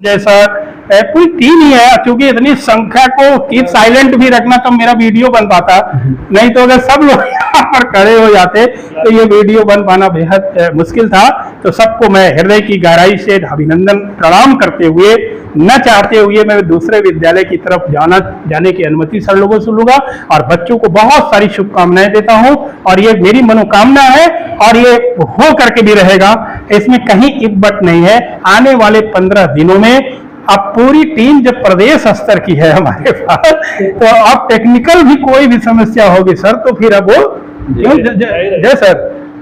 जैसा कोई टीम ही है, क्योंकि इतनी संख्या को कीप साइलेंट भी रखना तब मेरा वीडियो बन पाता, नहीं तो अगर सब लोग यहाँ पर खड़े हो जाते तो ये वीडियो बन पाना बेहद मुश्किल था। तो सबको मैं हृदय की गहराई से अभिनंदन प्रणाम करते हुए, न चाहते हुए मैं दूसरे विद्यालय की तरफ जाने की अनुमति सर लोगों से लूंगा और बच्चों को बहुत सारी शुभकामनाएं देता हूं। और ये मेरी मनोकामना है और ये हो करके भी रहेगा, इसमें कहीं इब्बत नहीं है। आने वाले 15 दिनों में अब पूरी टीम जब प्रदेश स्तर की है हमारे पास, तो अब टेक्निकल भी कोई भी समस्या होगी सर तो फिर अब वो जय सर,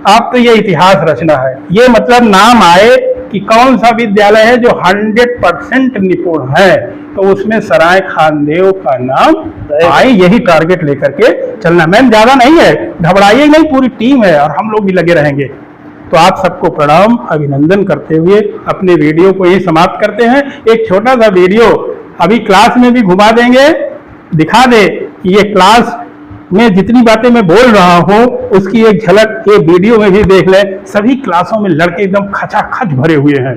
आप तो ये इतिहास रचना है। ये मतलब नाम आए कि कौन सा विद्यालय है जो 100% निपुण है, तो उसमें सराय खानदेव का नाम आए, यही टारगेट लेकर के चलना। मैम ज्यादा नहीं है, घबराइए नहीं, पूरी टीम है और हम लोग भी लगे रहेंगे। तो आप सबको प्रणाम, अभिनंदन करते हुए अपने वीडियो को ही समाप्त करते हैं। एक छोटा सा वीडियो अभी क्लास में भी घुमा देंगे, दिखा दे कि ये क्लास में जितनी बातें मैं बोल रहा हूँ उसकी एक झलक ये वीडियो में भी देख लें। सभी क्लासों में लड़के एकदम खचाखच भरे हुए हैं।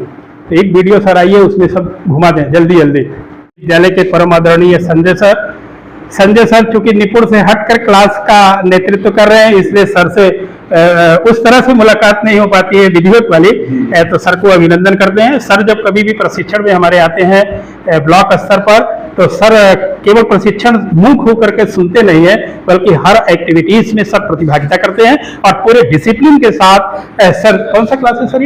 तो एक वीडियो सर आइए, उसमें सब घुमा दें जल्दी जल्दी। विद्यालय के परम आदरणीय संजय सर चूंकि निपुण से हटकर क्लास का नेतृत्व कर रहे हैं, इसलिए सर से उस तरह से मुलाकात नहीं हो पाती है विधिवत वाली, तो सर को अभिनंदन करते हैं। सर जब कभी भी प्रशिक्षण में हमारे आते हैं ब्लॉक स्तर पर, तो सर केवल प्रशिक्षण मूक होकर के सुनते नहीं है, बल्कि हर एक्टिविटीज में सर प्रतिभागिता करते हैं और पूरे डिसिप्लिन के साथ। सर कौन सा क्लास है सर?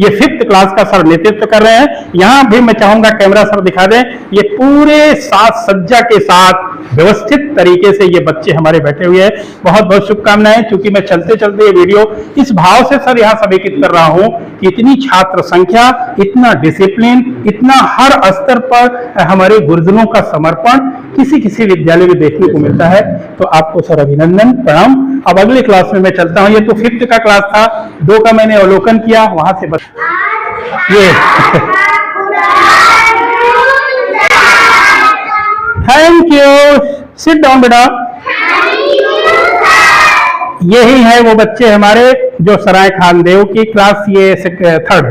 ये 5th क्लास का सर नेतृत्व कर रहे हैं। यहाँ भी मैं चाहूंगा कैमरा सर दिखा दें, ये पूरे साज सज्जा के साथ व्यवस्थित तरीके से ये बच्चे हमारे बैठे हुए हैं। बहुत बहुत शुभकामनाएं। क्योंकि मैं चलते चलते ये वीडियो इस भाव से सर यहाँ समेकित कर रहा हूँ कि इतनी छात्र संख्या, इतना डिसिप्लिन, इतना हर स्तर पर हमारे गुरुजनों का समर्पण किसी किसी विद्यालय में देखने को मिलता है। तो आपको सर अभिनंदन प्रणाम। अब अगले क्लास में मैं चलता हूँ। ये तो 5th का क्लास था, 2 का मैंने अवलोकन किया, वहां से ये थैंक यू, सिट डाउन बेटा। यही है वो बच्चे हमारे जो सराय खानदेव की क्लास, ये 3rd,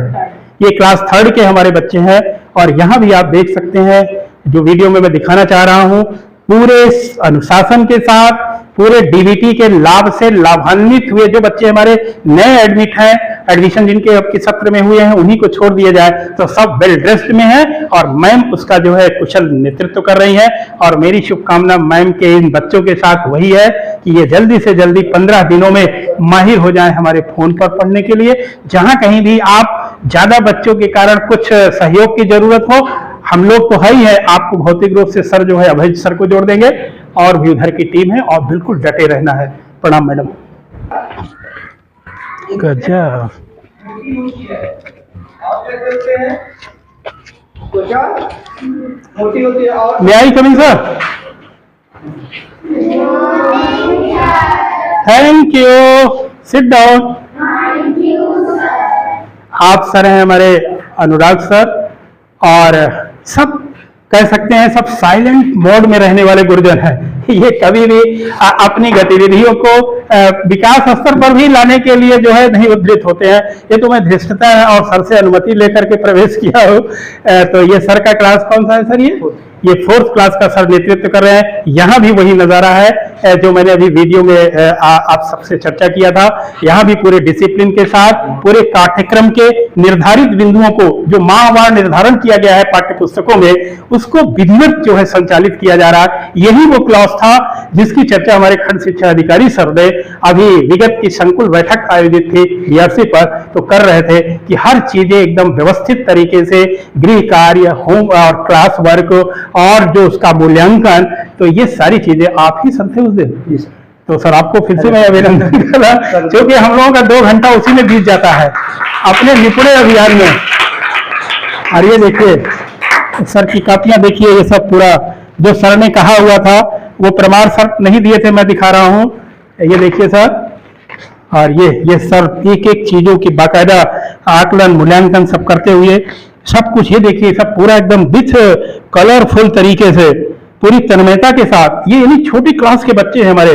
ये क्लास 3rd के हमारे बच्चे हैं। और यहाँ भी आप देख सकते हैं जो वीडियो में मैं दिखाना चाह रहा हूँ, पूरे अनुशासन के साथ, पूरे डीबीटी के लाभ से लाभान्वित हुए जो बच्चे हमारे नए एडमिट हैं, एडमिशन जिनके अब के सत्र में हुए हैं, उन्हीं को छोड़ दिया जाए तो सब वेल ड्रेस्ड में हैं और मैम उसका जो है कुशल नेतृत्व कर रही हैं। और मेरी शुभकामना मैम के इन बच्चों के साथ वही है कि ये जल्दी से जल्दी 15 दिनों में माहिर हो जाएं हमारे फोन पर पढ़ने के लिए। जहां कहीं भी आप ज्यादा बच्चों के कारण कुछ सहयोग की जरूरत हो, हम लोग तो है ही है, आपको भौतिक रूप से सर जो है अभय सर को जोड़ देंगे और भी उधर की टीम है, और बिल्कुल डटे रहना है। प्रणाम मैडम। गजब। May I coming sir? Thank you, sit down. आप सर हैं हमारे अनुराग सर, और सब कह सकते हैं सब साइलेंट मोड में रहने वाले गुरुजन हैं। ये कभी भी अपनी गतिविधियों को विकास स्तर पर भी लाने के लिए जो है नहीं उद्धृत होते हैं। ये तो मैं धृष्टता है और सर से अनुमति लेकर के प्रवेश किया हूँ। तो ये सर का क्लास कौन सा है सर? ये 4th क्लास का सर नेतृत्व कर रहे हैं। यहाँ भी वही नजारा है जो मैंने अभी वीडियो में आप सबसे चर्चा किया था। यहाँ भी पूरे डिसिप्लिन के साथ पूरे पाठ्यक्रम के निर्धारित बिंदुओं को जो माहवार निर्धारण किया गया है पाठ्य पुस्तकों में, उसको विधिवत जो है संचालित किया जा रहा है। यही वो क्लास था जिसकी चर्चा हमारे खंड शिक्षा अधिकारी सर ने अभी विगत की संकुल बैठक आयोजित थी बीआरसी पर, तो कर रहे थे कि हर चीजें एकदम व्यवस्थित तरीके से, गृह कार्य, होम और क्लास वर्क और जो उसका मूल्यांकन, तो ये सारी चीजें आप ही सर थे उस दिन। तो सर आपको फिर से मैं अभिनंदन कर रहा, क्योंकि हम लोगों का 2 घंटा उसी में बीत जाता है अपने निपुण अभियान में। और ये देखिए सर की कापियां देखिए, ये सब पूरा जो सर ने कहा हुआ था वो प्रमाण सर नहीं दिए थे, मैं दिखा रहा हूँ। ये देखिए सर, और ये सर एक एक चीजों की बाकायदा आकलन मूल्यांकन सब करते हुए सब कुछ, ये देखिए सब पूरा एकदम विथ कलरफुल तरीके से पूरी तन्मयता के साथ। ये यानी छोटी क्लास के बच्चे हैं हमारे,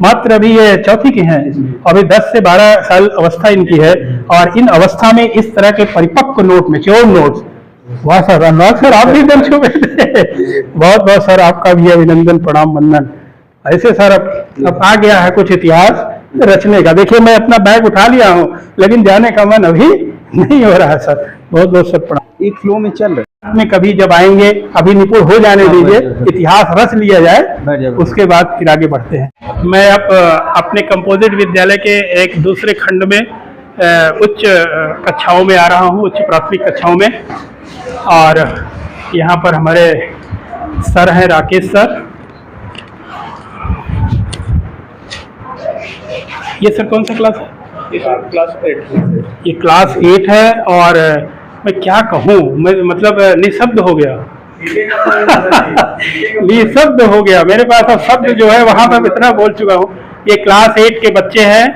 मात्र अभी ये 4थी के हैं, अभी 10 से 12 साल अवस्था इनकी है। और इन अवस्था में इस तरह के परिपक्व नोट, मैच्योर नोट्स वाह सर, अनुराग सर आप भी एकदम छुपे थे। बहुत बहुत सर आपका भी अभिनंदन, प्रणाम, वंदन। ऐसे सर अब आ गया है कुछ इतिहास रचने का। देखिए मैं अपना बैग उठा लिया हूँ, लेकिन जाने का मन अभी नहीं हो रहा है सर। बहुत बहुत सर प्रणाम। एक फ्लो में चल रहा में कभी जब आएंगे, अभी निपुण हो जाने दीजिए, इतिहास रच लिया जाए, उसके बाद फिर आगे बढ़ते हैं। मैं अब अपने कंपोजिट विद्यालय के एक दूसरे खंड में उच्च कक्षाओं में आ रहा हूँ, उच्च प्राथमिक कक्षाओं में। और यहाँ पर हमारे सर हैं राकेश सर। ये सर कौन सा क्लास है? क्लास 8। ये क्लास 8 है। और मैं क्या कहूँ, मैं मतलब निशब्द हो गया। निशब्द हो गया, मेरे पास अब शब्द जो है वहां पर इतना बोल चुका हूँ। ये क्लास 8 के बच्चे हैं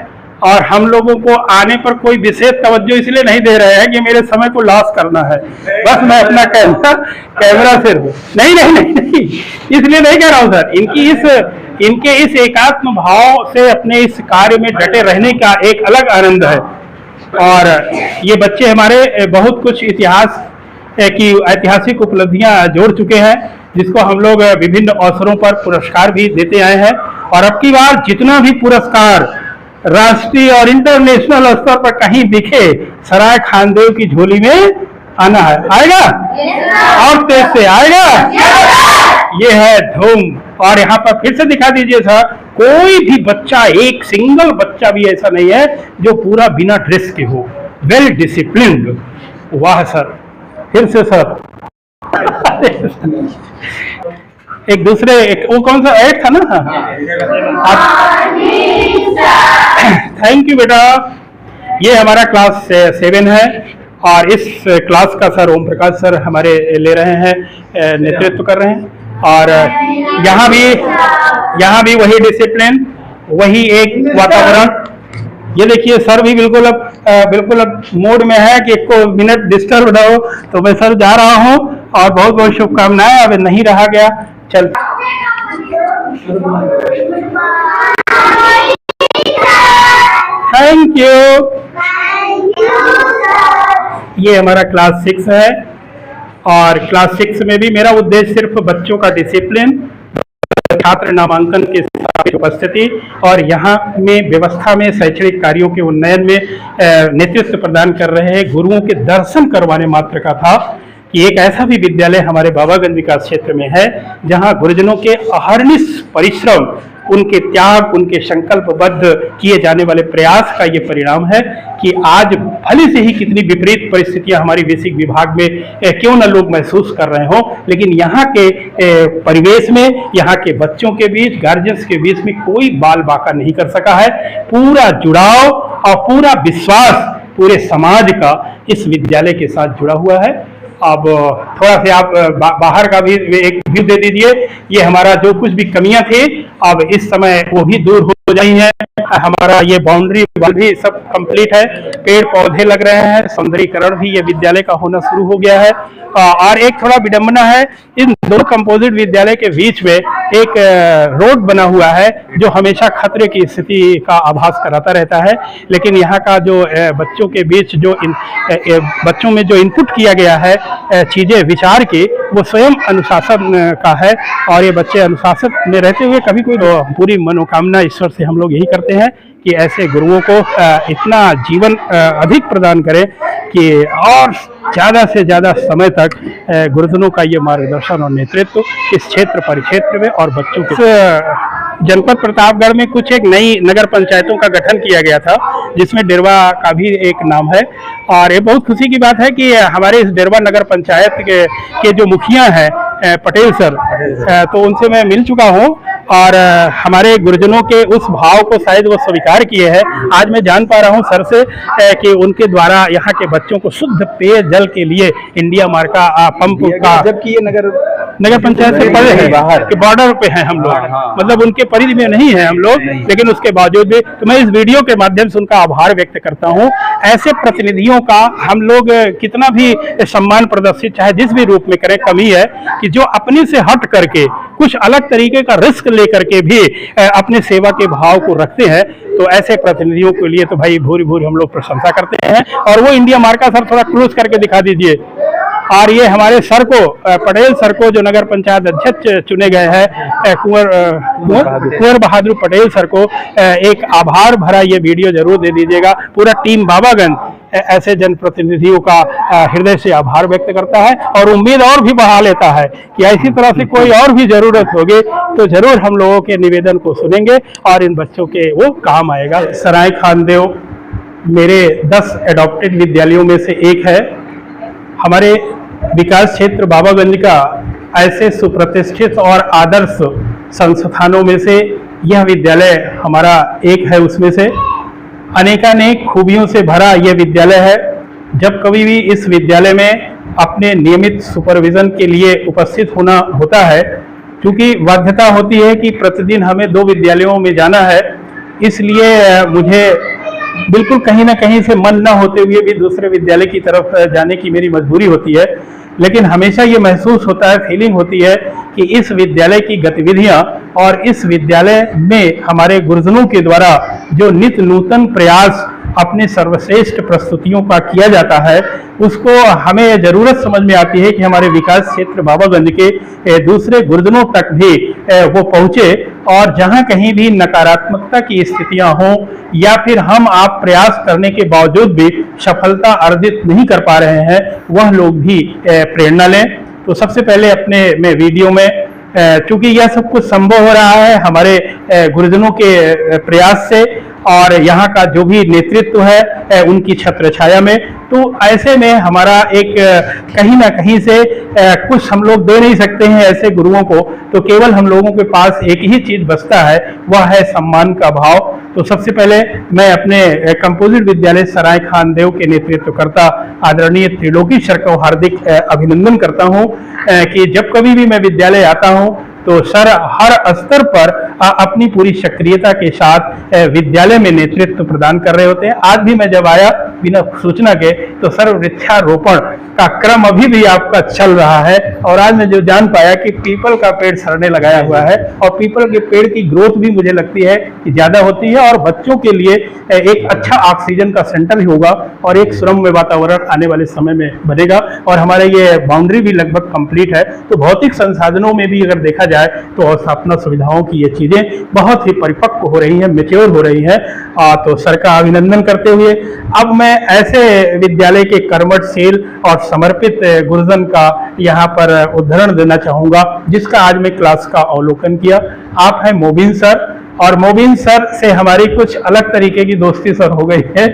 और हम लोगों को आने पर कोई विशेष तवज्जो इसलिए नहीं दे रहे हैं कि मेरे समय को लॉस करना है। बस मैं अपना कैमरा से नहीं नहीं नहीं नहीं, इसलिए नहीं कह रहा हूँ सर। इनके इस एकात्म भाव से अपने इस कार्य में डटे रहने का एक अलग आनंद है। और ये बच्चे हमारे बहुत कुछ इतिहास की ऐतिहासिक उपलब्धियां जोड़ चुके हैं, जिसको हम लोग विभिन्न अवसरों पर पुरस्कार भी देते आए हैं। और अब की बार जितना भी पुरस्कार राष्ट्रीय और इंटरनेशनल स्तर पर कहीं दिखे, सराय खानदेव की झोली में आना है। आएगा? और तेज से आएगा। ये है धूम। और यहाँ पर फिर से दिखा दीजिए सर, कोई भी बच्चा, एक सिंगल बच्चा भी ऐसा नहीं है जो पूरा बिना ड्रेस के हो, वेल डिसिप्लिन्ड। वाह सर, फिर से सर। एक दूसरे वो कौन सा 8 था ना? थैंक यू बेटा। ये हमारा क्लास 7 है और इस क्लास का सर ओम प्रकाश सर हमारे ले रहे हैं, नेतृत्व कर रहे हैं। और यहाँ भी वही डिसिप्लिन, वही एक वातावरण। ये देखिए सर भी बिल्कुल अब मोड में है कि एक मिनट डिस्टर्ब ना हो, तो मैं सर जा रहा हूँ और बहुत बहुत शुभकामनाएं। अब नहीं रहा गया, चल। Thank you. ये हमारा क्लास 6 है और क्लास 6 में भी मेरा उद्देश्य सिर्फ बच्चों का डिसिप्लिन, छात्र नामांकन के साथ उपस्थिति और यहाँ में व्यवस्था में शैक्षणिक कार्यों के उन्नयन में नेतृत्व प्रदान कर रहे हैं गुरुओं के दर्शन करवाने मात्र का था कि एक ऐसा भी विद्यालय हमारे बाबागंज विकास क्षेत्र में है जहाँ गुरुजनों के अहर्निश परिश्रम, उनके त्याग, उनके संकल्पबद्ध किए जाने वाले प्रयास का ये परिणाम है कि आज भले से ही कितनी विपरीत परिस्थितियां हमारी बेसिक विभाग में क्यों न लोग महसूस कर रहे हो, लेकिन यहाँ के परिवेश में, यहाँ के बच्चों के बीच, गार्जियंस के बीच में कोई बाल बाका नहीं कर सका है। पूरा जुड़ाव और पूरा विश्वास पूरे समाज का इस विद्यालय के साथ जुड़ा हुआ है। अब थोड़ा सा आप बाहर का भी एक व्यू दे दीजिए। ये हमारा जो कुछ भी कमियां थी अब इस समय वो भी दूर हो जाई हैं। हमारा ये बाउंड्री वॉल भी सब कंप्लीट है, पेड़ पौधे लग रहे हैं, सौंदर्यीकरण भी ये विद्यालय का होना शुरू हो गया है। और एक थोड़ा विडंबना है, इन दो कंपोजिट विद्यालय के बीच में एक रोड बना हुआ है जो हमेशा खतरे की स्थिति का आभास कराता रहता है, लेकिन यहाँ का जो बच्चों के बीच जो बच्चों में जो इनपुट किया गया है चीजें विचार की, वो स्वयं अनुशासन का है। और ये बच्चे अनुशासन में रहते हुए कभी कोई पूरी मनोकामना ईश्वर से हम लोग यही करते हैं कि ऐसे गुरुओं को इतना जीवन अधिक प्रदान करें कि और ज़्यादा से ज़्यादा समय तक गुरुजनों का ये मार्गदर्शन और नेतृत्व इस क्षेत्र परिक्षेत्र में और बच्चों के जनपद प्रतापगढ़ में कुछ एक नई नगर पंचायतों का गठन किया गया था, जिसमें डेरवा का भी एक नाम है। और ये बहुत खुशी की बात है कि हमारे इस डेरवा नगर पंचायत के जो मुखिया हैं पटेल सर, तो उनसे मैं मिल चुका हूँ और हमारे गुरुजनों के उस भाव को शायद वो स्वीकार किए हैं। आज मैं जान पा रहा हूँ सर से कि उनके द्वारा यहाँ के बच्चों को शुद्ध पेयजल के लिए इंडिया मार्का पंप का, जबकि ये नगर पंचायत से परे है, बाहर के बॉर्डर पे हैं हम लोग, मतलब उनके परिधि में नहीं है हम लोग, लेकिन उसके बावजूद भी तो मैं इस वीडियो के माध्यम से उनका आभार व्यक्त करता हूँ। ऐसे प्रतिनिधियों का हम लोग कितना भी सम्मान प्रदर्शित चाहे जिस भी रूप में करें, कमी है कि जो अपने से हट करके कुछ अलग तरीके का रिस्क लेकर के भी अपने सेवा के भाव को रखते हैं, तो ऐसे प्रतिनिधियों के लिए तो भाई भूरी भूरी हम लोग प्रशंसा करते हैं। और वो इंडिया मार्का सर थोड़ा क्लोज करके दिखा दीजिए। और ये हमारे सर को पटेल सर को, जो नगर पंचायत अध्यक्ष चुने गए हैं, कुंवर बहादुर पटेल सर को एक आभार भरा ये वीडियो जरूर दे दीजिएगा। पूरा टीम बाबागंज ऐसे जनप्रतिनिधियों का हृदय से आभार व्यक्त करता है और उम्मीद और भी बढ़ा लेता है कि ऐसी तरह से कोई और भी जरूरत होगी तो जरूर हम लोगों के निवेदन को सुनेंगे और इन बच्चों के वो काम आएगा। सराय खानदेव मेरे 10 एडॉप्टेड विद्यालयों में से एक है। हमारे विकास क्षेत्र बाबागंज का ऐसे सुप्रतिष्ठित और आदर्श संस्थानों में से यह विद्यालय हमारा एक है। उसमें से अनेकानेक खूबियों से भरा यह विद्यालय है। जब कभी भी इस विद्यालय में अपने नियमित सुपरविजन के लिए उपस्थित होना होता है, क्योंकि बाध्यता होती है कि प्रतिदिन हमें 2 विद्यालयों में जाना है, इसलिए मुझे बिल्कुल कहीं ना कहीं से मन न होते हुए भी दूसरे विद्यालय की तरफ जाने की मेरी मजबूरी होती है। लेकिन हमेशा ये महसूस होता है, फीलिंग होती है कि इस विद्यालय की गतिविधियां और इस विद्यालय में हमारे गुरुजनों के द्वारा जो नित्य नूतन प्रयास अपने सर्वश्रेष्ठ प्रस्तुतियों का किया जाता है, उसको हमें जरूरत समझ में आती है कि हमारे विकास क्षेत्र बाबागंज के दूसरे गुरुजनों तक भी वो पहुंचे और जहां कहीं भी नकारात्मकता की स्थितियां हों या फिर हम आप प्रयास करने के बावजूद भी सफलता अर्जित नहीं कर पा रहे हैं, वह लोग भी प्रेरणा लें। तो सबसे पहले अपने में वीडियो में चूंकि यह सब कुछ संभव हो रहा है हमारे गुरुजनों के प्रयास से और यहाँ का जो भी नेतृत्व है उनकी छत्र छाया में, तो ऐसे में हमारा एक कहीं ना कहीं से कुछ हम लोग दे नहीं सकते हैं ऐसे गुरुओं को, तो केवल हम लोगों के पास एक ही चीज बचता है, वह है सम्मान का भाव। तो सबसे पहले मैं अपने कंपोजिट विद्यालय सराय खानदेव के नेतृत्वकर्ता आदरणीय त्रिलोकी सर को हार्दिक अभिनंदन करता हूँ कि जब कभी भी मैं विद्यालय आता हूँ तो सर हर स्तर पर अपनी पूरी सक्रियता के साथ विद्यालय में नेतृत्व प्रदान कर रहे होते हैं। आज भी मैं जब आया बिना सूचना के तो सर वृक्षारोपण का क्रम अभी भी आपका चल रहा है और आज मैं जो जान पाया कि पीपल का पेड़ सर ने लगाया हुआ है और पीपल के पेड़ की ग्रोथ भी मुझे लगती है कि ज्यादा होती है और बच्चों के लिए एक अच्छा ऑक्सीजन का सेंटर भी होगा और एक सुरम्य वातावरण आने वाले समय में बनेगा। और हमारे ये बाउंड्री भी लगभग कंप्लीट है, तो भौतिक संसाधनों में भी अगर देखा जाए तो स्थापना सुविधाओं की ये चीजें बहुत ही परिपक्व हो रही हैं, मैच्योर हो रही हैं। तो सर का अभिनंदन करते हुए अब मैं ऐसे विद्यालय के कर्मठशील और समर्पित गुरुजन का यहाँ पर उदाहरण देना चाहूंगा जिसका आज मैं क्लास का अवलोकन किया। आप हैं मोबिन सर और मोबिन सर से हमारी कुछ अलग तरीके की दोस्ती सर हो गई है।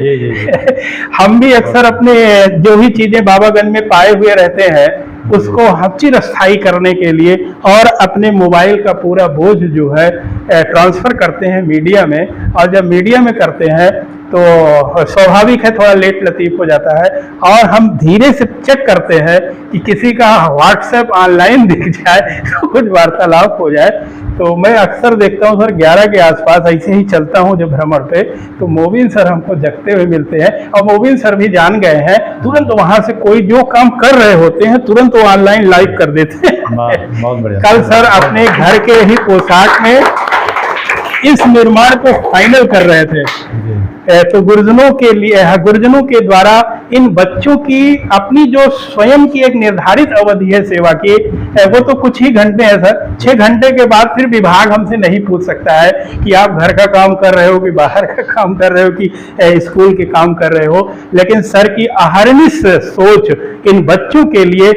हम भी अक्सर अपने जो भी चीजें बाबागंज में पाए हुए रहते हैं उसको चिरस्थायी करने के लिए और अपने मोबाइल का पूरा बोझ जो है ट्रांसफर करते हैं मीडिया में, और जब मीडिया में करते हैं तो स्वाभाविक है थोड़ा लेट लतीफ हो जाता है और हम धीरे से चेक करते हैं कि किसी का व्हाट्सएप ऑनलाइन दिख जाए तो कुछ वार्तालाप हो जाए। तो मैं अक्सर देखता हूँ सर 11 के आसपास ऐसे ही चलता हूँ जब भ्रमण पे, तो मोबिन सर हमको जगते हुए मिलते हैं और मोबिन सर भी जान गए हैं, तुरंत वहां से कोई जो काम कर रहे होते हैं तुरंत वो ऑनलाइन लाइव कर देते हैं। बहुत बढ़िया। कल सर अपने घर के ही पोशाक में इस निर्माण को फाइनल कर रहे थे। तो गुरुजनों के लिए, गुरुजनों के द्वारा इन बच्चों की अपनी जो स्वयं की एक निर्धारित अवधि है सेवा की, वो तो कुछ ही घंटे हैं सर। 6 घंटे के बाद फिर विभाग हमसे नहीं पूछ सकता है कि आप घर का काम कर रहे हो कि बाहर का काम कर रहे हो कि स्कूल के काम कर रहे हो, लेकिन सर की अहर्निश सोच इन बच्चों के लिए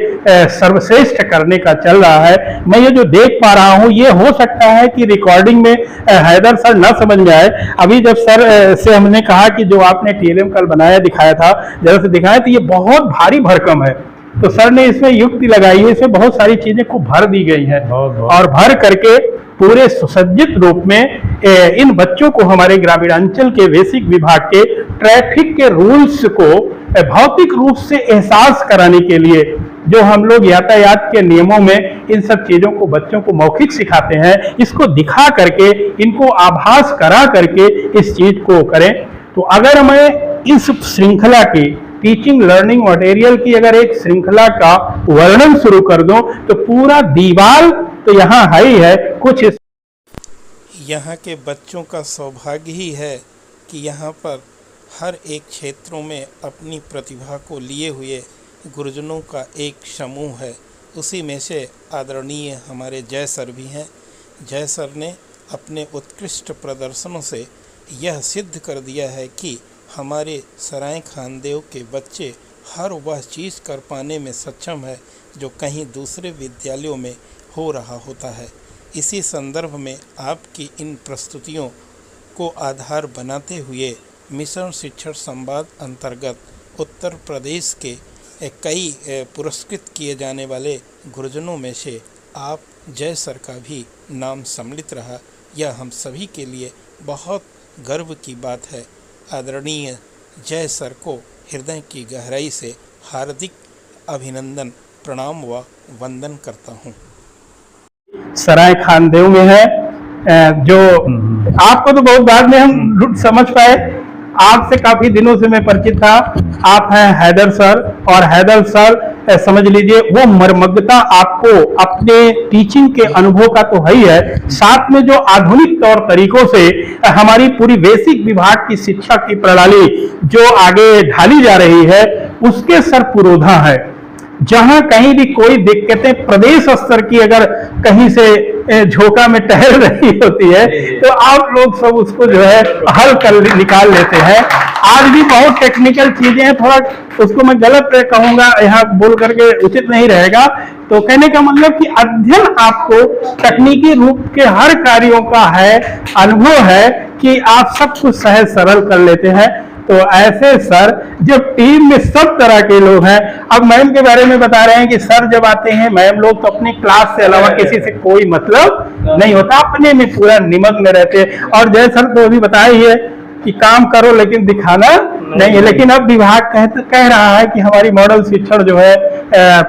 सर्वश्रेष्ठ करने का चल रहा है। मैं ये जो देख पा रहा हूँ, ये हो सकता है कि रिकॉर्डिंग में हैदर सर ना समझ में आए। अभी जब सर से हमने कहा कि जो आपने टीएलएम कल बनाया दिखाया था, जरा से दिखाया, तो ये बहुत भारी भरकम है, तो सर ने इसमें युक्ति लगाई है, इसमें बहुत सारी चीजें खूब भर दी गई हैं और भर करके पूरे सुसज्जित रूप में इन बच्चों को हमारे ग्रामीणांचल के बेसिक विभाग के ट्रैफिक के रूल्स को भौतिक रूप से एहसास कराने के लिए, जो हम लोग यातायात के नियमों में इन सब चीजों को बच्चों को मौखिक सिखाते हैं, इसको दिखा करके, इनको आभास करा करके इस चीज को करें। तो अगर मैं इस श्रृंखला की टीचिंग लर्निंग मटेरियल की अगर एक श्रृंखला का वर्णन शुरू कर दूं तो पूरा दीवार तो यहाँ है ही है। कुछ यहाँ के बच्चों का सौभाग्य ही है कि यहाँ पर हर एक क्षेत्रों में अपनी प्रतिभा को लिए हुए गुरुजनों का एक समूह है। उसी में से आदरणीय हमारे जय सर भी हैं। जय सर ने अपने उत्कृष्ट प्रदर्शनों से यह सिद्ध कर दिया है कि हमारे सराय खानदेव के बच्चे हर वह चीज़ कर पाने में सक्षम है जो कहीं दूसरे विद्यालयों में हो रहा होता है। इसी संदर्भ में आपकी इन प्रस्तुतियों को आधार बनाते हुए मिशन शिक्षण संवाद अंतर्गत उत्तर प्रदेश के कई पुरस्कृत किए जाने वाले गुरुजनों में से आप जय सर का भी नाम सम्मिलित रहा। यह हम सभी के लिए बहुत गर्व की बात है। आदरणीय जय सर को हृदय की गहराई से हार्दिक अभिनंदन, प्रणाम व वंदन करता हूँ। सराय खानदेव में है, जो आपको तो बहुत बाद में हम समझ पाए, आपसे काफी दिनों से मैं परिचित था। आप हैं हैदर सर, और हैदर सर समझ लीजिए वो मर्मज्ञता आपको अपने टीचिंग के अनुभव का तो है ही है, साथ में जो आधुनिक तौर तरीकों से हमारी पूरी बेसिक विभाग की शिक्षा की प्रणाली जो आगे ढाली जा रही है उसके सर पुरोधा है। जहां कहीं भी कोई दिक्कतें प्रदेश स्तर की अगर कहीं से झोंका में टहल रही होती है तो आप लोग सब उसको जो है हल कर निकाल लेते हैं। आज भी बहुत टेक्निकल चीजें हैं, थोड़ा उसको मैं गलत कहूंगा, यहाँ बोल करके उचित नहीं रहेगा। तो कहने का मतलब कि अध्ययन आपको तकनीकी रूप के हर कार्यों का है, अनुभव है कि आप सब कुछ सहज सरल कर लेते हैं। तो ऐसे सर जब टीम में सब तरह के लोग हैं, अब मैम के बारे में बता रहे हैं कि सर जब आते हैं मैम लोग तो अपनी क्लास से अलावा किसी से कोई मतलब नहीं होता, अपने में पूरा निमग्न रहते हैं। और जय सर तो अभी बताया ही है कि काम करो लेकिन दिखाना नहीं है। लेकिन अब विभाग कह रहा है कि हमारी मॉडल शिक्षण जो है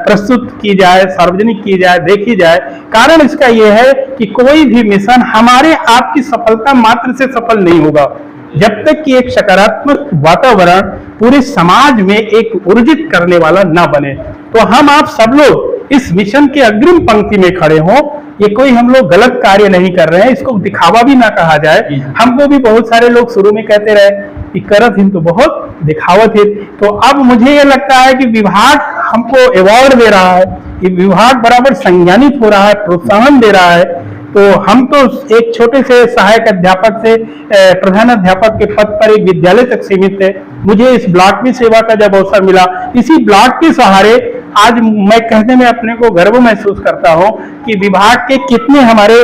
प्रस्तुत की जाए, सार्वजनिक की जाए, देखी जाए। कारण इसका यह है कि कोई भी मिशन हमारे आपकी सफलता मात्र से सफल नहीं होगा जब तक कि एक सकारात्मक वातावरण पूरे समाज में एक ऊर्जित करने वाला ना बने। तो हम आप सब लोग इस मिशन के अग्रिम पंक्ति में खड़े हों, ये कोई हम लोग गलत कार्य नहीं कर रहे हैं, इसको दिखावा भी ना कहा जाए। हमको भी बहुत सारे लोग शुरू में कहते रहे कि करत हिन तो बहुत दिखावत है। तो अब मुझे ये लगता है कि विभाग हमको अवार्ड दे रहा है, ये विभाग बराबर संज्ञानित हो रहा है, प्रोत्साहन दे रहा है। तो हम तो एक छोटे से सहायक अध्यापक से प्रधान अध्यापक के पद पर एक विद्यालय तक सीमित थे। मुझे इस ब्लॉक में सेवा का जब अवसर मिला, इसी ब्लॉक के सहारे आज मैं कहने में अपने को गर्व महसूस करता हूं कि विभाग के कितने हमारे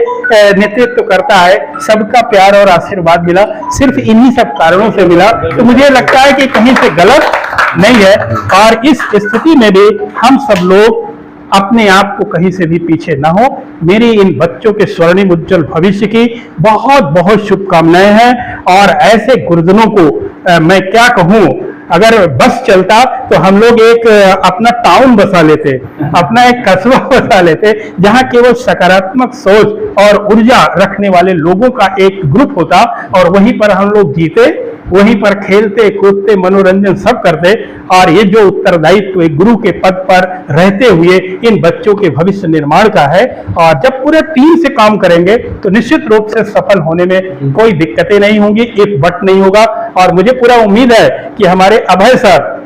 नेतृत्व करता है, सबका प्यार और आशीर्वाद मिला, सिर्फ इन्हीं सब कारणों से मिला। तो मुझे लगता है कि कहीं से गलत नहीं है। और इस स्थिति में भी हम सब लोग अपने आप को कहीं से भी पीछे ना हो। मेरी इन बच्चों के स्वर्णिम उज्जवल भविष्य की बहुत बहुत शुभकामनाएं हैं। और ऐसे गुरुजनों को मैं क्या कहूं, अगर बस चलता तो हम लोग एक अपना टाउन बसा लेते, अपना एक कस्बा बसा लेते, जहां केवल सकारात्मक सोच और ऊर्जा रखने वाले लोगों का एक ग्रुप होता और वहीं पर हम लोग जीते, वहीं पर खेलते कूदते मनोरंजन सब करते। और ये जो उत्तरदायित्व एक गुरु के पद पर रहते हुए इन बच्चों के भविष्य निर्माण का है, और जब पूरे टीम से काम करेंगे तो निश्चित रूप से सफल होने में कोई दिक्कतें नहीं होंगी, एक बट नहीं होगा। और मुझे पूरा उम्मीद है कि हमारे अभय सर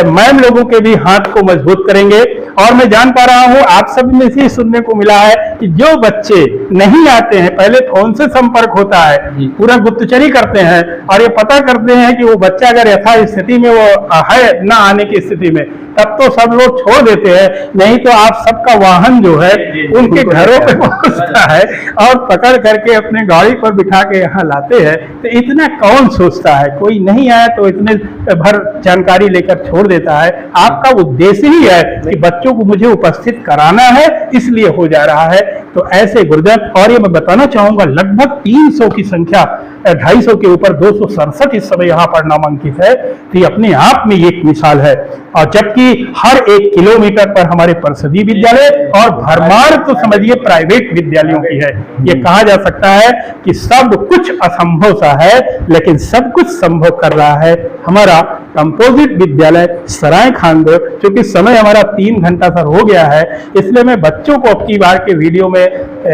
मैम लोगों के भी हाथ को मजबूत करेंगे। और मैं जान पा रहा हूं आप सब में से सुनने को मिला है कि जो बच्चे नहीं आते हैं पहले फोन से संपर्क होता है, पूरा गुप्तचरी करते हैं और ये पता करते हैं कि वो बच्चा अगर यथा स्थिति में वो है ना आने की स्थिति में, तब तो सब लोग छोड़ देते हैं। नहीं तो आप सबका वाहन जो है उनके घरों पे पहुंचता है और पकड़ करके अपने गाड़ी पर बिठा के यहाँ लाते हैं। तो इतना कौन सोचता है, कोई नहीं आया तो इतने भर जानकारी लेकर छोड़ देता है। आपका उद्देश्य ही है कि बच्चों को मुझे उपस्थित कराना है, इसलिए हो जा रहा है। तो ऐसे गुरुजन, और ये मैं बताना चाहूंगा लगभग 300 की संख्या, 250 के ऊपर 267 इस समय यहाँ पर नामांकित है। तो ये अपने आप में एक मिसाल है। और जबकि हर 1 किलोमीटर पर हमारे परिषदीय विद्यालय और भरमार तो समझिए प्राइवेट विद्यालयों की है। ये कहा जा सकता है कि सब कुछ असंभव सा है लेकिन सब कुछ संभव कर रहा है हमारा कंपोजिट विद्यालय सराय खानदेव। क्योंकि समय हमारा 3 घंटा सर हो गया है, इसलिए मैं बच्चों को अब की बार के वीडियो में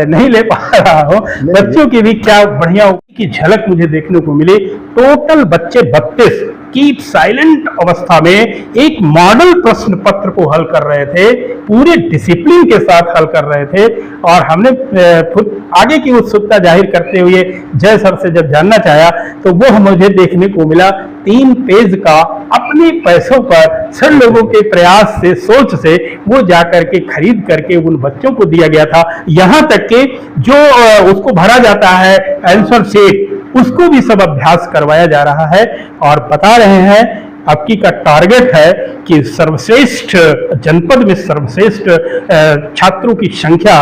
नहीं ले पा रहा हूँ। बच्चों की भी क्या बढ़िया की झलक मुझे देखने को मिली। टोटल बच्चे 32 कीप साइलेंट अवस्था में एक मॉडल प्रश्न पत्र को हल कर रहे थे, पूरे डिसिप्लिन के साथ हल कर रहे थे। और हमने आगे की उत्सुकता जाहिर करते हुए जय सर से जब जानना चाहा तो वो मुझे देखने को मिला 3 पेज का अपने पैसों पर सर लोगों के प्रयास से, सोच से वो जाकर के खरीद करके उन बच्चों को दिया गया था। यहाँ तक कि जो उसको भरा जाता है आंसर शीट, उसको भी सब अभ्यास करवाया जा रहा है। और बता रहे हैं आपकी का टारगेट है कि सर्वश्रेष्ठ जनपद में सर्वश्रेष्ठ छात्रों की संख्या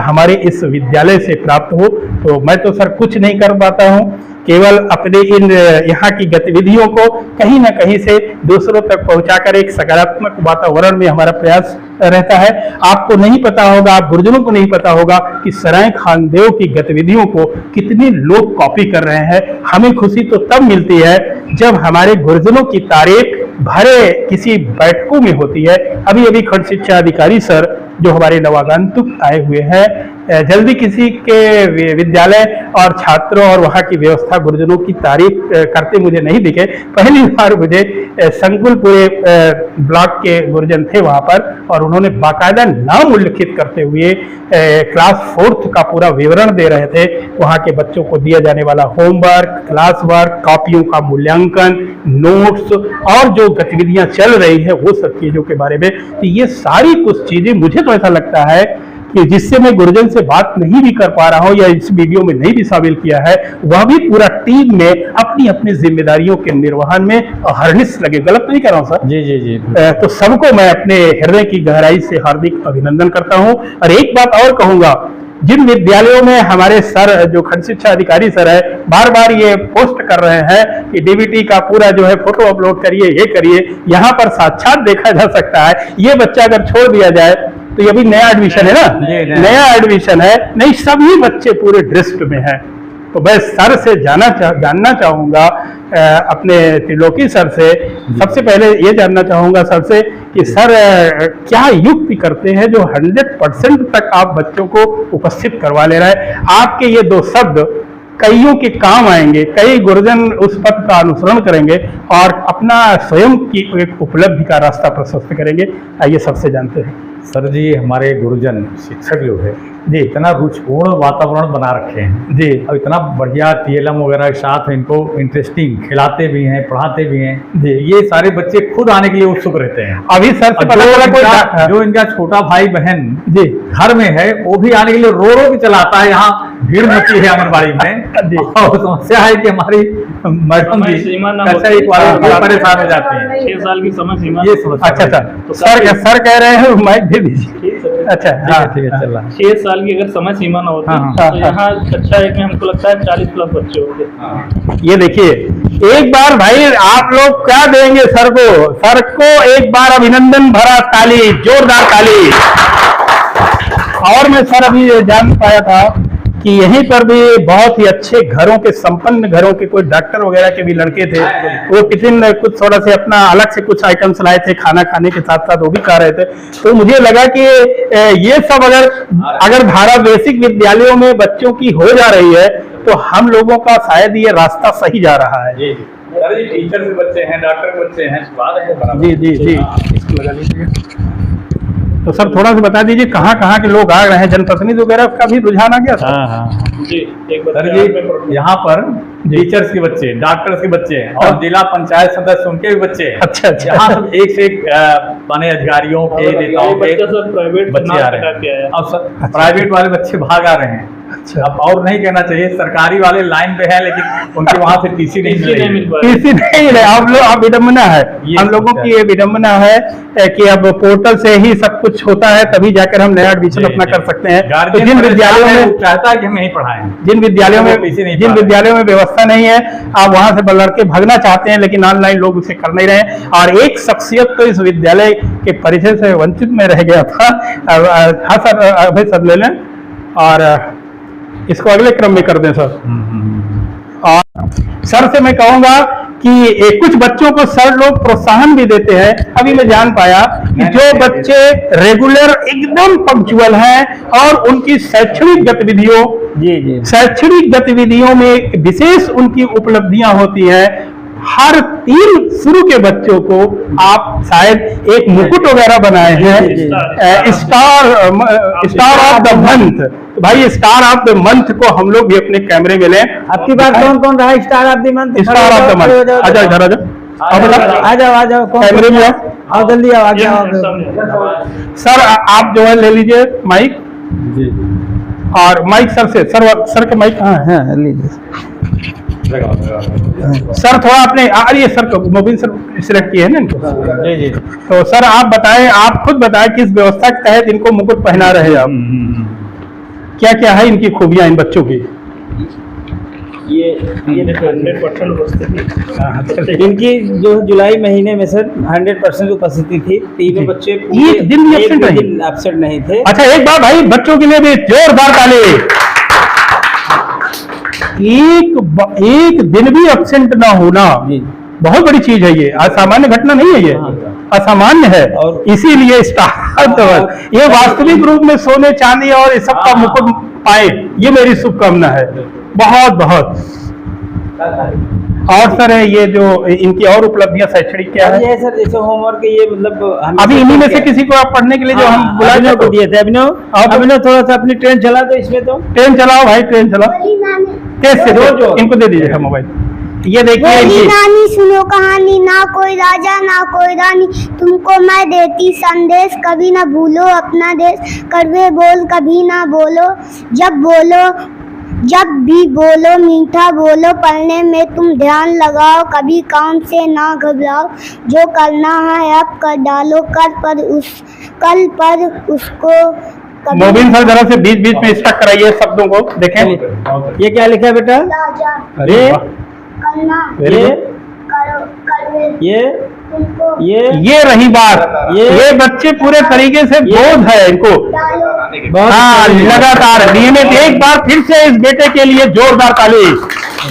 हमारे इस विद्यालय से प्राप्त हो। तो मैं तो सर कुछ नहीं कर पाता हूँ, केवल अपने इन यहाँ की गतिविधियों को कहीं ना कहीं से दूसरों तक पहुंचाकर एक सकारात्मक वातावरण में हमारा प्रयास रहता है। आपको नहीं पता होगा, आप गुरुजनों को नहीं पता होगा कि सराय खानदेव की गतिविधियों को कितने लोग कॉपी कर रहे हैं। हमें खुशी तो तब मिलती है जब हमारे गुरुजनों की तारीफ भरे किसी बैठकों में होती है। अभी अभी खंड शिक्षा अधिकारी सर जो हमारे नवागंतुक आए हुए हैं, जल्दी किसी के विद्यालय और छात्रों और वहाँ की व्यवस्था गुरुजनों की तारीफ करते मुझे नहीं दिखे। पहली बार मुझे संकुलपुरे ब्लॉक के गुरुजन थे वहाँ पर, और उन्होंने बाकायदा नाम उल्लिखित करते हुए क्लास 4th का पूरा विवरण दे रहे थे। वहाँ के बच्चों को दिया जाने वाला होमवर्क, क्लास वर्क, कॉपियों का मूल्यांकन, नोट्स और जो गतिविधियां चल रही है वो सब चीजों के बारे में। तो ये सारी कुछ चीजें मुझे तो ऐसा लगता है कि जिससे मैं गुरुजन से बात नहीं भी कर पा रहा हूं या इस वीडियो में नहीं भी शामिल किया है, वह भी पूरा टीम में अपनी अपनी जिम्मेदारियों के निर्वहन में हरनिश लगे। गलत नहीं कर रहा हूं सर? जी जी जी। तो सबको मैं अपने हृदय की गहराई से हार्दिक अभिनंदन करता हूं। और एक बात और कहूंगा, जिन विद्यालयों में हमारे सर जो खंड शिक्षा अधिकारी सर है बार बार ये पोस्ट कर रहे हैं कि डीबीटी का पूरा जो है फोटो अपलोड करिए, ये करिए, यहाँ पर साक्षात देखा जा सकता है। ये बच्चा अगर छोड़ दिया जाए तो ये भी नया एडमिशन है ना, नया एडमिशन है, नहीं सभी बच्चे पूरे ड्रेस्ड में हैं। तो मैं सर से जानना चाहूंगा, अपने त्रिलोकी सर से सबसे पहले ये जानना चाहूंगा सर से कि सर क्या युक्ति करते हैं जो 100% तक आप बच्चों को उपस्थित करवा ले रहे हैं। आपके ये 2 शब्द कईयों के काम आएंगे, कई गुरुजन उस पथ का अनुसरण करेंगे और अपना स्वयं की एक उपलब्धि का रास्ता प्रशस्त करेंगे। आइए सबसे जानते हैं। सर जी, हमारे गुरुजन शिक्षक जो है जी इतना रुचिपूर्ण वातावरण बना रखे हैं जी, और इतना बढ़िया TLM वगैरह के साथ इनको इंटरेस्टिंग खिलाते भी हैं, पढ़ाते भी हैं जी। ये सारे बच्चे खुद आने के लिए उत्सुक रहते हैं। अभी सर से पता चला जो इनका छोटा भाई बहन जी घर में है वो भी आने के लिए रो रो के चलाता है। यहाँ भीड़ मची है आंगनबाड़ी में जी। और समस्या है कि हमारी मैडम जी ऐसा एक बार परेशान हो जाते हैं। 6 साल की समय सीमा। ये समस्या। अच्छा अच्छा, सर कह रहे हैं माइक दे दीजिए। अच्छा ठीक है चल रहा। 6 साल की अगर समय सीमा ना होती तो यहाँ कक्षा 1 में हमको लगता है 40+ बच्चे होते। ये देखिए, एक बार भाई आप लोग क्या देंगे सर को एक बार अभिनंदन भरा ताली, जोरदार ताली। और मैं सर अभी जान पाया था कि यहीं पर भी बहुत ही अच्छे घरों के, संपन्न घरों के कोई डॉक्टर वगैरह के भी लड़के थे। वो टिफिन कुछ थोड़ा से अपना अलग से कुछ आइटम्स लाए थे, खाना खाने के साथ साथ वो भी खा रहे थे। तो मुझे लगा कि ये सब अगर धारा बेसिक विद्यालयों में बच्चों की हो जा रही है तो हम लोगों का शायद ये रास्ता सही जा रहा है। अरे टीचर के बच्चे हैं, डॉक्टर के बच्चे हैं। जी जी जी, इसको लगा लीजिए। तो सर थोड़ा सा बता दीजिए कहाँ कहाँ के लोग आ रहे हैं, जनप्रतिनिधि वगैरह का भी रुझान आ गया था? हाँ जी, एक सर जी, यहाँ पर टीचर्स के बच्चे, डॉक्टर्स के बच्चे और जिला पंचायत सदस्य उनके भी बच्चे। अच्छा अच्छा, यहाँ सब एक से एक माने अधिकारियों के, नेताओं के प्राइवेट बच्चे आ रहे हैं और प्राइवेट वाले बच्चे भाग आ रहे हैं। अच्छा, अब और नहीं कहना चाहिए, सरकारी वाले लाइन पे है लेकिन उनके वहाँ से टीसी नहीं मिल रही। टीसी नहीं है। आप लोग, अब विडम्बना है, हम लोगों की ये विडम्बना है कि अब पोर्टल से ही सब कुछ होता है, तभी जाकर हम नया एडमिशन अपना कर सकते हैं। तो जिन विद्यालयों में चाहता है कि हम यहीं पढ़ाएं, जिन विद्यालयों में व्यवस्था नहीं है, आप वहां से लड़के भागना चाहते हैं लेकिन ऑनलाइन लोग उसे कर नहीं रहे। और एक शख्सियत तो इस विद्यालय के परिचय से वंचित में रह गया था। हाँ सर, अभय सर ले लें और इसको अगले क्रम में कर दें सर। और सर से मैं कहूंगा कि कुछ बच्चों को सर लोग प्रोत्साहन भी देते हैं। अभी मैं जान पाया कि जो बच्चे रेगुलर एकदम पंक्चुअल हैं और उनकी शैक्षणिक गतिविधियों में विशेष उनकी उपलब्धियां होती हैं, हर 3 शुरू के बच्चों को आप शायद एक मुकुट वगैरह बनाए हैं, स्टार ऑफ द मंथ। भाई स्टार ऑफ द मंथ को हम लोग भी अपने कैमरे में लें। आपकी बात कौन कौन रहा star of the month? Star of the month, आ जाओ इधर आ जाओ, आ जाओ कैमरे में आओ, जल्दी आओ, आगे आओ। सर आप जो है ले लीजिए माइक, और माइक सर से, सर के माइक कहाँ है? हाँ लीजिए सर थोड़ा अपने अरे सर मोबिन सर सिलेक्ट किए हैं ना इनको? जी जी। तो सर आप बताएं, आप खुद बताएं किस व्यवस्था के तहत इनको मुकुट पहना रहे हैं आप? क्या क्या है इनकी खूबियां इन बच्चों की? ये 100% उपस्थिति। इनकी जो जुलाई महीने में सर 100% उपस्थिति थी। तीनों बच्चे एक दिन भी एब्सेंट नहीं थे। अच्छा एक बार भाई बच्चों के लिए भी जोरदार ताली। एक दिन भी एब्सेंट ना होना बहुत बड़ी चीज है, ये असामान्य घटना नहीं है, ये असामान्य है। और इसीलिए स्टार ये वास्तविक रूप में सोने चांदी और इस सब का मुकुट पाए, ये मेरी शुभकामना है बहुत बहुत। और सर ये जो इनकी और उपलब्धियां शैक्षणिक क्या है? ये सर जैसे होमवर्क ये मतलब अभी इन्हीं में से किसी को आप पढ़ने के लिए जो हम बुलाए को दिए थे। अभिनव थोड़ा सा अपनी ट्रेन चला दो इसमें, तो ट्रेन चलाओ भाई, ट्रेन चलाओ तेज से, जो इनको दे दीजिएगा मोबाइल। ये देखिए नानी सुनो कहानी, ना कोई राजा ना कोई रानी, तुमको मैं देती संदेश, कभी ना भूलो अपना देश, कड़वे बोल कभी ना बोलो, जब भी बोलो मीठा बोलो, पढ़ने में तुम ध्यान लगाओ, कभी काम से ना घबराओ, जो करना है अब कर डालो, कल पर उसको। मोबिन सर जरा से बीच बीच में स्टक कराइए शब्दों को, देखें ये क्या लिखा है बेटा? राजा अरे करना, ये रही बात, ये बच्चे पूरे तरीके से बोध है इनको। हाँ लगातार नियमित। एक बार फिर से इस बेटे के लिए जोरदार ताली।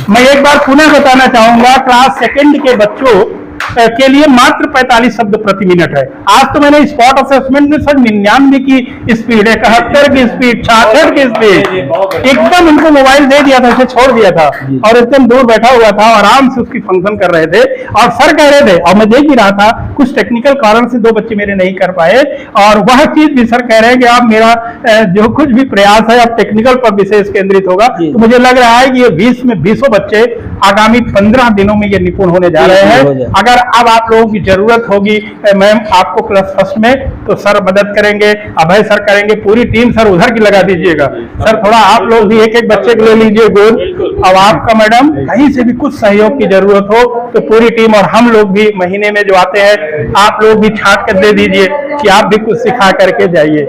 मैं एक बार पुनः बताना चाहूंगा, क्लास 2 के बच्चों के लिए मात्र 45 शब्द प्रति मिनट है। आज तो मैंने स्पॉट असेसमेंट में सर 99 की स्पीड, 71 की स्पीड, 66 की स्पीड, एकदम उनको मोबाइल दे दिया था, इसे छोड़ दिया था और एकदम दूर बैठा हुआ था, आराम से उसकी फंक्शन कर रहे थे। और सर कह रहे थे, और मैं देख ही रहा था, कुछ टेक्निकल कारण से 2 बच्चे मेरे नहीं कर पाए, और वह चीज भी सर कह रहे हैं कि आप मेरा जो कुछ भी प्रयास है अब टेक्निकल पर विशेष केंद्रित होगा। तो मुझे लग रहा है कि ये 20 में 20 बच्चे आगामी 15 दिनों में ये निपुण होने जा रहे हैं। अगर अब आप लोगों की जरूरत होगी मैम आपको क्लास 1 में, तो सर मदद करेंगे, अभय सर करेंगे, पूरी टीम सर उधर की लगा दीजिएगा। सर थोड़ा आप लोग भी एक एक बच्चे को ले लीजिए गोद। अब आपका मैडम कहीं से भी कुछ सहयोग की जरूरत हो तो पूरी टीम और हम लोग भी महीने में जो आते हैं आप लोग भी छाट कर दे दीजिए कि आप भी कुछ सिखा करके जाइए।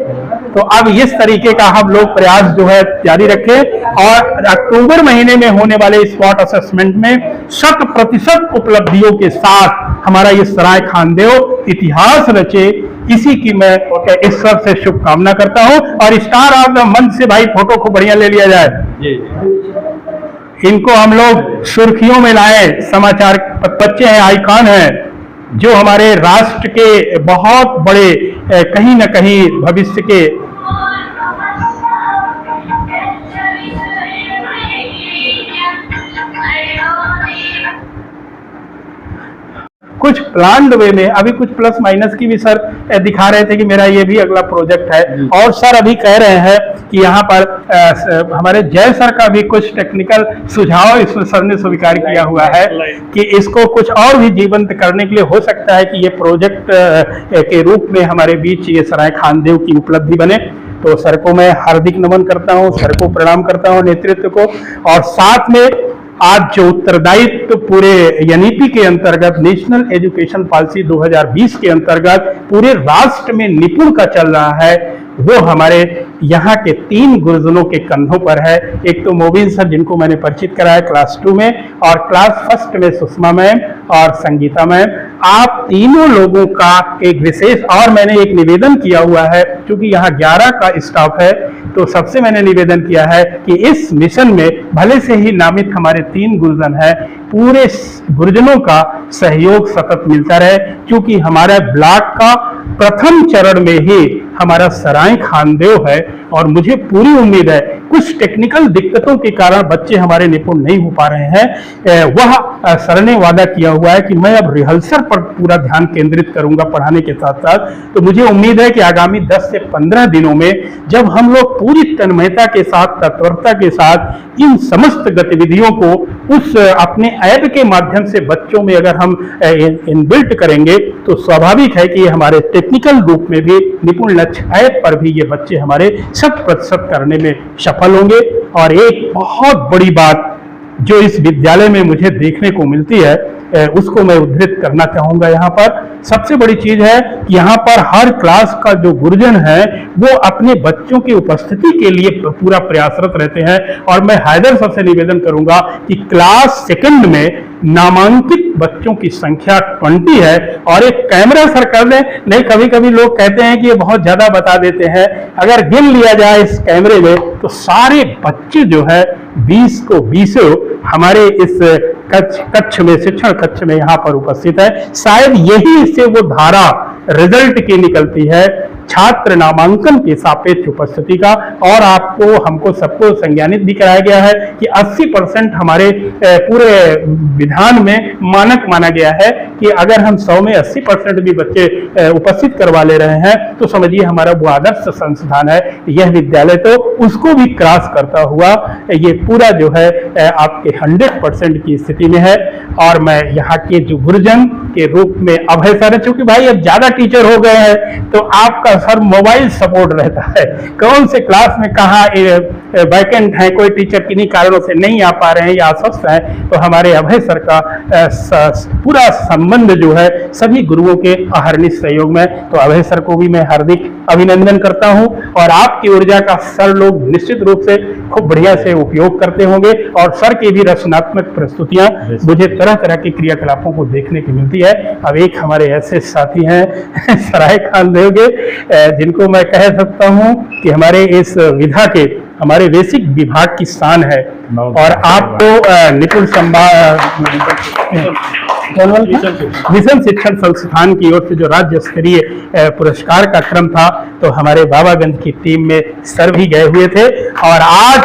तो अब इस तरीके का हम लोग प्रयास जो है जारी रखें, और अक्टूबर महीने में होने वाले स्पॉट असेसमेंट में 100% उपलब्धियों के साथ हमारा ये सराय खानदेव इतिहास रचे, इसी की मैं ईश्वर से शुभकामना करता हूं। और स्टार ऑफ द मंथ से भाई फोटो को बढ़िया ले लिया जाए, इनको हम लोग सुर्खियों में लाए। समाचार बच्चे हैं, आइकॉन हैं, जो हमारे राष्ट्र के बहुत बड़े कहीं न कहीं भविष्य के कुछ प्लान्ड वे में, अभी कुछ प्लस माइनस की भी सर दिखा रहे थे कि मेरा ये भी अगला प्रोजेक्ट है। और सर अभी कह रहे हैं कि यहाँ पर हमारे जय सर का भी कुछ टेक्निकल सुझाव इसमें सर ने स्वीकार किया हुआ है कि इसको कुछ और भी जीवंत करने के लिए हो सकता है कि ये प्रोजेक्ट के रूप में हमारे बीच ये सराय खानदेव की उपलब्धि बने। तो सर को मैं हार्दिक नमन करता हूँ, सर को प्रणाम करता हूँ, नेतृत्व को। और साथ में आज जो उत्तरदायित्व पूरे एनईपी के अंतर्गत, नेशनल एजुकेशन पॉलिसी 2020 के अंतर्गत पूरे राष्ट्र में निपुण का चल रहा है, वो हमारे यहाँ के 3 गुरुजनों के कंधों पर है। एक तो मोबिन सर जिनको मैंने परिचित कराया क्लास 2 में, और क्लास 1 में सुषमा मैम और संगीता मैम। आप तीनों लोगों का एक विशेष, और मैंने एक निवेदन किया हुआ है, क्योंकि यहाँ 11 का स्टाफ है, तो सबसे मैंने निवेदन किया है कि इस मिशन में भले से ही नामित हमारे 3 गुरुजन है, पूरे गुरुजनों का सहयोग सतत मिलता रहे, क्योंकि हमारे ब्लॉक का प्रथम चरण में ही हमारा सराय खानदेव है और मुझे पूरी उम्मीद है कुछ टेक्निकल दिक्कतों के कारण बच्चे हमारे निपुण नहीं हो पा रहे हैं, वह सर ने वादा किया हुआ है कि मैं अब रिहर्सल पर पूरा ध्यान केंद्रित करूंगा पढ़ाने के साथ साथ। तो मुझे उम्मीद है कि आगामी 10 से 15 दिनों में जब हम लोग पूरी तन्मयता के साथ, तत्परता के साथ इन समस्त गतिविधियों को उस अपने ऐप के माध्यम से बच्चों में अगर हम इनबिल्ट करेंगे तो स्वाभाविक है कि हमारे टेक्निकल रूप में भी निपुण लक्ष्य ऐप पर भी ये बच्चे हमारे 100% करने में सफल होंगे। और एक बहुत बड़ी बात जो इस विद्यालय में मुझे देखने को मिलती है उसको मैं उद्धृत करना चाहूंगा। यहाँ पर सबसे बड़ी चीज है कि यहाँ पर हर क्लास का जो गुरुजन है वो अपने बच्चों की उपस्थिति के लिए पूरा प्रयासरत रहते हैं। और मैं हैदर सर से निवेदन करूंगा कि क्लास सेकंड में नामांकित बच्चों की संख्या 20 है और एक कैमरा सर कर दें। नहीं, कभी कभी लोग कहते हैं कि ये बहुत ज्यादा बता देते हैं, अगर गिन लिया जाए इस कैमरे में तो सारे बच्चे जो है 20 को 20 हमारे इस कक्ष में, शिक्षण कक्ष में यहाँ पर उपस्थित है। शायद यही से वो धारा रिजल्ट की निकलती है छात्र नामांकन के सापेक्ष उपस्थिति का। और आपको, हमको सबको संज्ञानित भी कराया गया है कि 80% हमारे पूरे विधान में मानक माना गया है कि अगर हम 100 में 80% भी बच्चे उपस्थित करवा ले रहे हैं तो समझिए हमारा वो आदर्श संस्थान है। यह विद्यालय तो उसको भी क्रॉस करता हुआ ये पूरा जो है आपके 100% की स्थिति में है। और मैं यहाँ के जो गुरुजन के रूप में अभय सर, चूंकि भाई अब ज्यादा टीचर हो गए हैं तो आपका सर मोबाइल सपोर्ट रहता है, कौन से क्लास में कहाँ वैकेंट है, कोई टीचर किन्हीं कारणों से नहीं आ पा रहे हैं या अस्वस्थ है, तो हमारे अभय सर का पूरा संबंध जो है सभी गुरुओं के अहर्निश सहयोग में। तो अभय सर को भी मैं हार्दिक अभिनंदन करता हूं। और आपकी ऊर्जा का सर लोग निश्चित रूप से खूब बढ़िया से उपयोग करते होंगे और सर की भी रचनात्मक प्रस्तुतियां मुझे तरह तरह के क्रियाकलापों को देखने की मिलती है। अब एक हमारे ऐसे साथी हैं सराय खान देवगे, जिनको मैं कह सकता हूं कि हमारे इस विधा के, हमारे बेसिक विभाग की शान है। और आपको निपुण मिशन शिक्षण संस्थान की ओर से जो राज्य स्तरीय पुरस्कार का क्रम था तो हमारे बाबागंज की टीम में सर भी गए हुए थे। और आज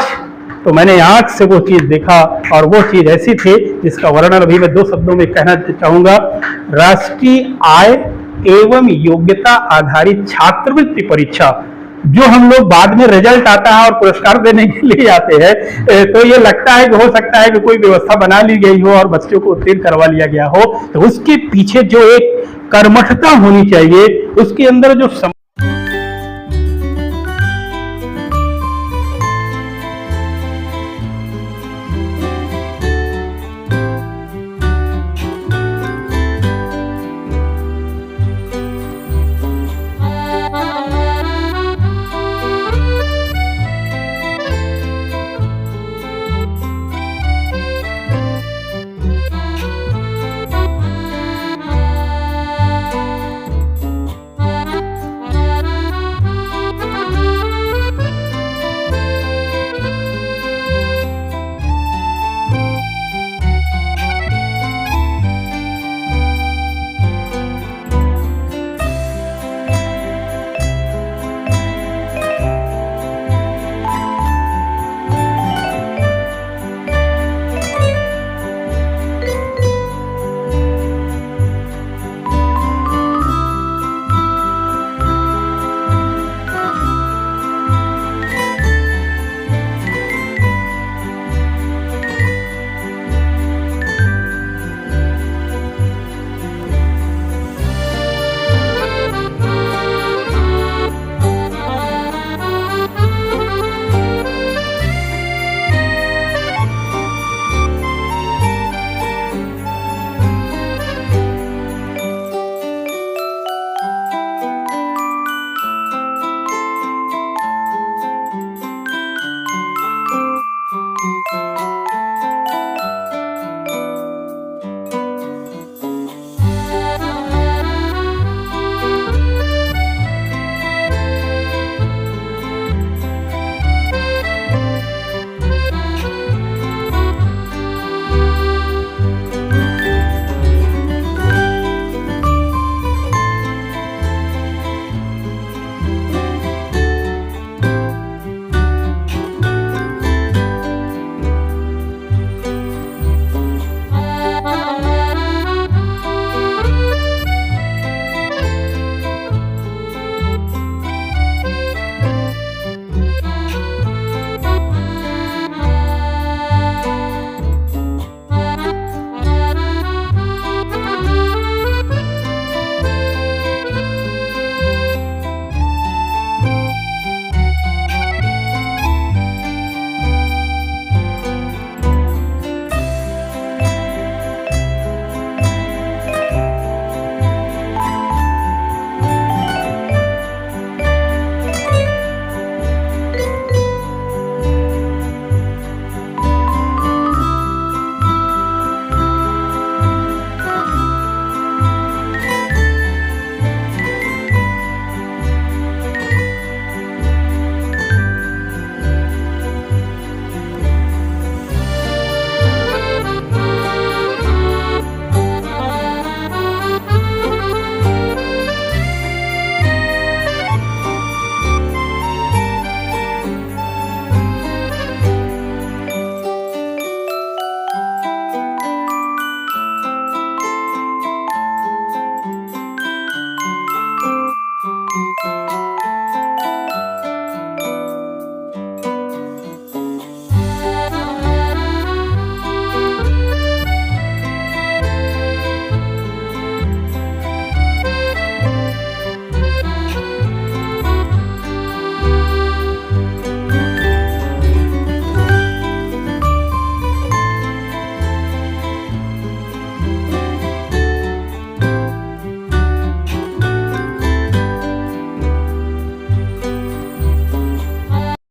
तो मैंने आंख से वो चीज देखा और वो चीज ऐसी थी जिसका वर्णन अभी मैं 2 शब्दों में कहना चाहूंगा। राष्ट्रीय आय एवं योग्यता आधारित छात्रवृत्ति परीक्षा, जो हम लोग बाद में रिजल्ट आता है और पुरस्कार देने के लिए आते हैं, तो ये लगता है कि हो सकता है कि कोई व्यवस्था बना ली गई हो और बच्चों को उत्तीर्ण करवा लिया गया हो, तो उसके पीछे जो एक कर्मठता होनी चाहिए, उसके अंदर जो